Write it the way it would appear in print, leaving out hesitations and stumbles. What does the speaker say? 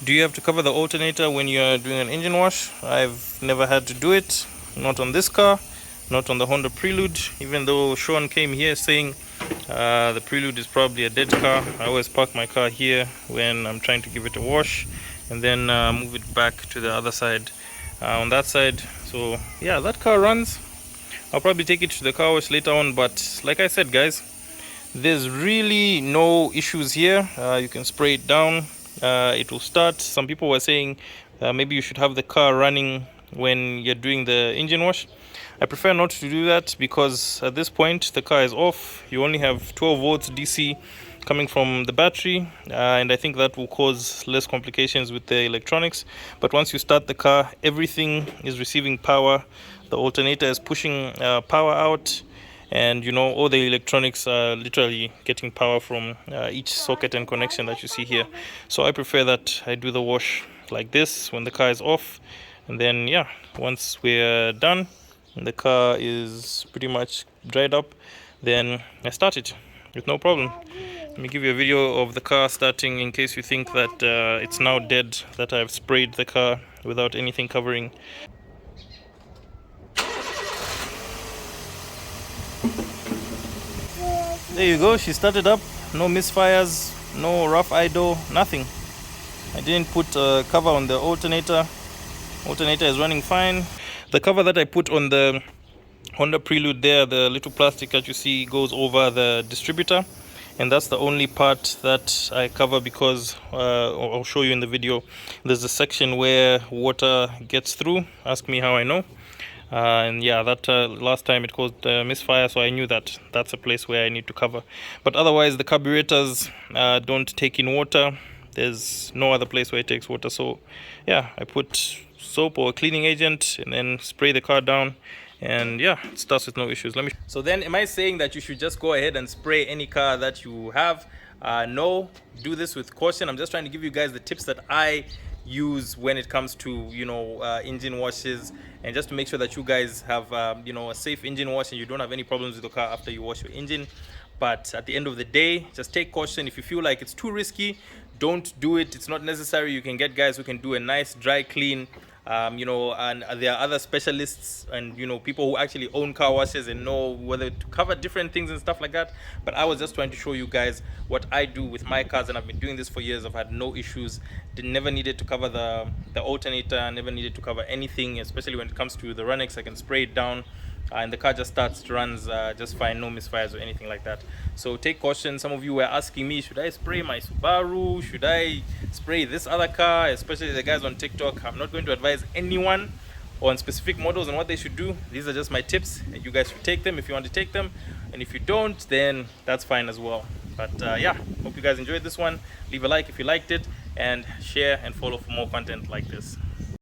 Do you have to cover the alternator when you're doing an engine wash? I've never had to do it, not on this car, not on the Honda Prelude, even though Sean came here saying the Prelude is probably a dead car. I always park my car here when I'm trying to give it a wash and then move it back to the other side on that side. So yeah, that car runs. I'll probably take it to the car wash later on, but like I said, guys, there's really no issues here. You can spray it down, it will start. Some people were saying maybe you should have the car running when you're doing the engine wash. I prefer not to do that because at this point the car is off. You only have 12 volts DC coming from the battery, and I think that will cause less complications with the electronics. But once you start the car, everything is receiving power. The alternator is pushing power out, and you know, all the electronics are literally getting power from each socket and connection that you see here. So I prefer that I do the wash like this when the car is off, and then yeah, once we're done and the car is pretty much dried up, then I start it with no problem. Let me give you a video of the car starting in case you think that it's now dead, that I've sprayed the car without anything covering. There you go, she started up, no misfires, no rough idle, nothing. I didn't put a cover on the alternator. Alternator is running fine. The cover that I put on the Honda Prelude there, the little plastic that you see, goes over the distributor, and that's the only part that I cover because I'll show you in the video. There's a section where water gets through. Ask me how I know. And yeah, that last time it caused misfire, so I knew that that's a place where I need to cover. But otherwise, the carburetors don't take in water. There's no other place where it takes water. So yeah, I put soap or cleaning agent and then spray the car down, and yeah, it starts with no issues. So then, am I saying that you should just go ahead and spray any car that you have? No, do this with caution. I'm just trying to give you guys the tips that I use when it comes to, you know, engine washes, and just to make sure that you guys have you know, a safe engine wash and you don't have any problems with the car after you wash your engine. But at the end of the day, just take caution. If you feel like it's too risky, don't do it. It's not necessary. You can get guys who can do a nice dry clean, you know, and there are other specialists and, you know, people who actually own car washes and know whether to cover different things and stuff like that. But I was just trying to show you guys what I do with my cars, and I've been doing this for years. I've had no issues. Never needed to cover the alternator, never needed to cover anything, especially when it comes to the Runex. I can spray it down and the car just runs just fine, no misfires or anything like that. So take caution. Some of you were asking me, should I spray my Subaru, should I spray this other car, especially the guys on TikTok. I'm not going to advise anyone on specific models and what they should do. These are just my tips, and you guys should take them if you want to take them, and if you don't, then that's fine as well. But yeah, hope you guys enjoyed this one. Leave a like if you liked it, and share and follow for more content like this.